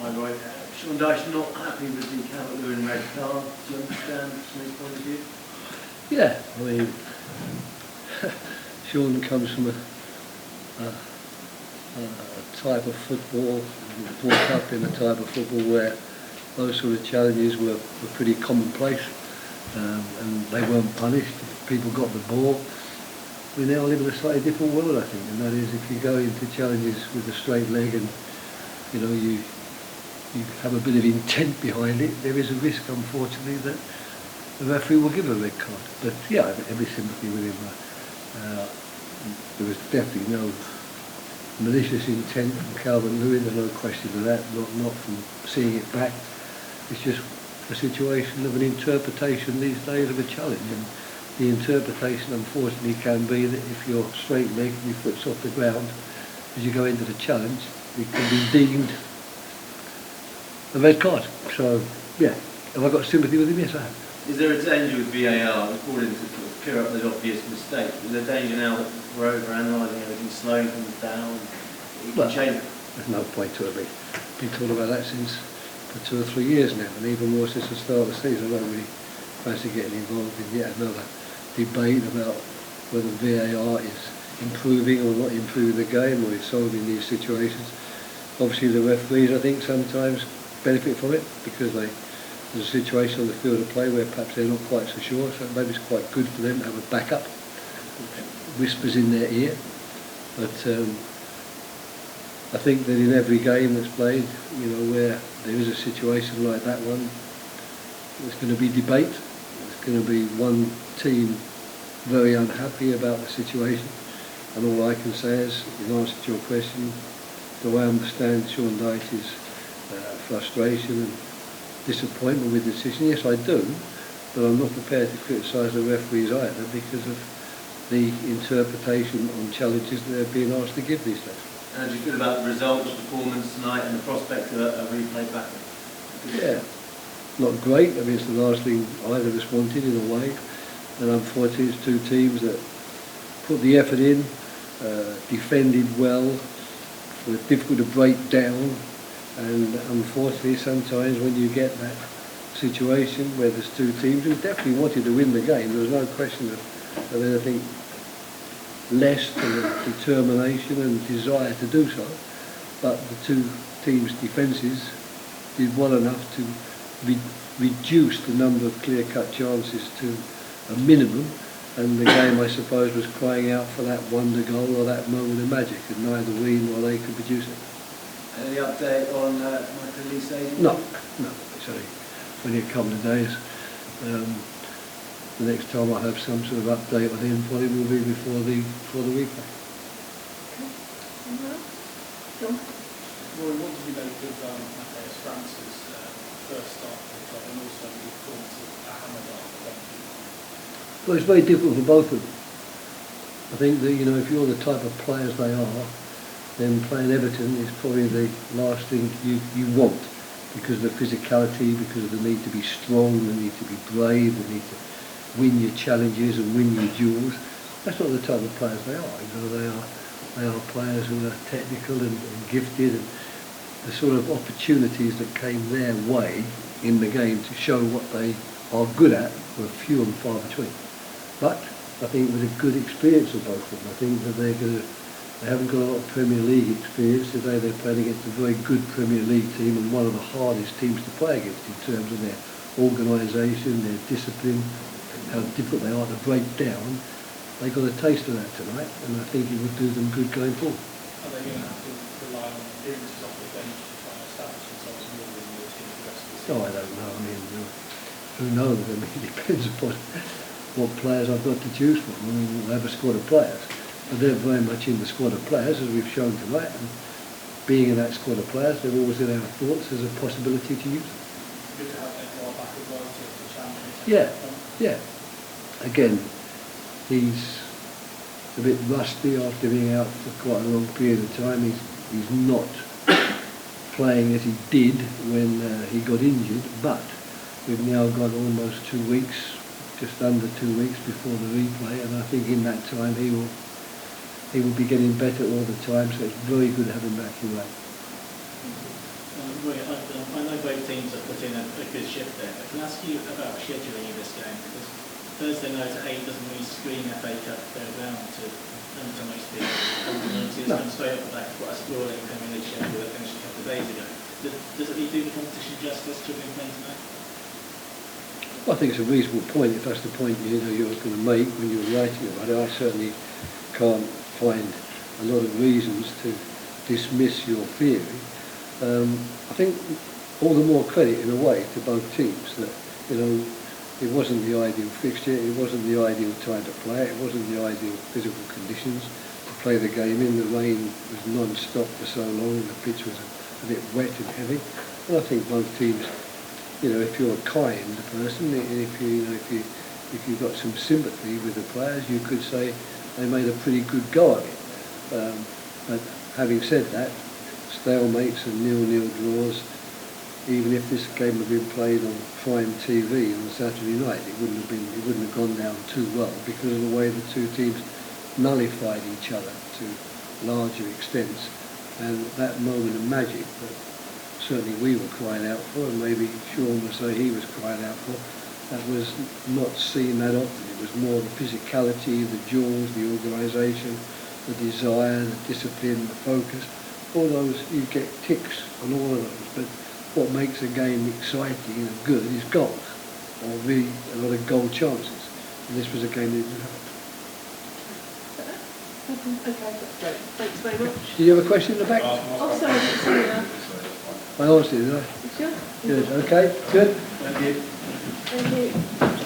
Hi Roy. Sean Dyche not happy with the Calvert-Lewin red card. Do you understand from his point of view? Yeah, I mean, Sean comes from a type of football, brought up in a type of football where those sort of challenges were pretty commonplace, and they weren't punished. People got the ball. We now live in a slightly different world, I think, and that is if you go into challenges with a straight leg and you have a bit of intent behind it, there is a risk, unfortunately, that the referee will give a red card. But yeah, I have every sympathy with him. There was definitely no malicious intent from Calvert-Lewin, there's no question of that, not from seeing it back. It's just a situation of an interpretation these days of a challenge, and the interpretation unfortunately can be that if you're straight leg and your foot's off the ground as you go into the challenge, it can be deemed a red card. So yeah, have I got sympathy with him? Yes, I have. Is there a danger with VAR, according to sort of clear up those obvious mistakes? Is there danger now that we're over-analysing everything, slowing things down? It can change. There's no point to it. We've been talking about that for 2 or 3 years now, and even more since the start of the season. I don't really fancy getting involved in yet another debate about whether VAR is improving or not improving the game, or is solving these situations. Obviously the referees, I think, sometimes benefit from it because there's a situation on the field of play where perhaps they're not quite so sure, so maybe it's quite good for them to have a backup, whispers in their ear. But I think that in every game that's played, where there is a situation like that one, there's going to be debate. There's going to be one team very unhappy about the situation, and all I can say is, in answer to your question, do I understand Sean Dyche's frustration and disappointment with the decision? Yes, I do, but I'm not prepared to criticise the referees either because of the interpretation on challenges that they're being asked to give these days. How do you feel about the result, the performance tonight, and the prospect of a replay back? Yeah, not great. I mean, it's the last thing either of us wanted in a way, and unfortunately it's two teams that put the effort in, defended well, were difficult to break down, and unfortunately sometimes when you get that situation where there's two teams who definitely wanted to win the game, there was no question of anything less than a determination and desire to do so, but the two teams' defences did well enough to reduce the number of clear-cut chances to a minimum, and the game, I suppose, was crying out for that wonder goal or that moment of magic, and neither we nor they could produce it. Any update on Michael Lee's agent? No, it's only a couple of days. The next time I have some sort of update on him, probably will be before the replay. John? Roy, what did you make of Matthias France's first start for the club, and also the performance of Hamada? Well, it's very difficult for both of them. I think that, if you're the type of players they are, then playing Everton is probably the last thing you want, because of the physicality, because of the need to be strong, the need to be brave, the need to win your challenges and win your duels. That's not the type of players they are. They are players who are technical and gifted, and the sort of opportunities that came their way in the game to show what they are good at were few and far between. But I think with a good experience of both of them, I think that they haven't got a lot of Premier League experience. Today they're playing against a very good Premier League team and one of the hardest teams to play against in terms of their organisation, their discipline, how difficult they are to break down. They got a taste of that tonight, and I think it would do them good going forward. Are they going to have to rely on appearances off the bench to try and establish themselves more than your team for the rest of the season? Oh, I don't know. I mean, who knows? I mean, it depends upon what players I've got to choose from. I mean, we'll have a squad of players, but they're very much in the squad of players, as we've shown tonight, and being in that squad of players, they're always in our thoughts as a possibility to use them. Good to have them far back as well to challenge. Yeah. Again, he's a bit rusty after being out for quite a long period of time. He's not playing as he did when he got injured, but we've now got almost 2 weeks, just under 2 weeks before the replay, and I think in that time he will be getting better all the time, so it's very good to have him back in line. I know both teams have put in a good shift there, but can I ask you about scheduling in this game? Because Thursday night at 8 doesn't really scream FA Cup third round to most people. And it's come straight off the back of what a sprawling Premier League schedule that finished a couple of days ago. Does it really do the competition justice to have been playing tonight? I think it's a reasonable point if that's the point you're going to make when you're writing about it. I certainly can't find a lot of reasons to dismiss your theory. I think all the more credit in a way to both teams that it wasn't the ideal fixture, it wasn't the ideal time to play it, it wasn't the ideal physical conditions to play the game in. The rain was non-stop for so long and the pitch was a bit wet and heavy. And I think both teams, if you're a kind person, if you've got some sympathy with the players, you could say they made a pretty good go of it. But having said that, stalemates and 0-0 draws, even if this game had been played on prime TV on Saturday night, it wouldn't have gone down too well because of the way the two teams nullified each other to larger extents. And that moment of magic that certainly we were crying out for, and maybe Sean would say he was crying out for, that was not seen that often. It was more the physicality, the duels, the organisation, the desire, the discipline, the focus. All those, you get ticks on all of those, but what makes a game exciting and good is goals, or really a lot of goal chances. And this was a game that didn't happen. Okay, that's great. Thanks very much. Did you have a question in the back? Oh, sorry. I answered it, did I? You sure? Good, okay, good. Thank you. Thank you.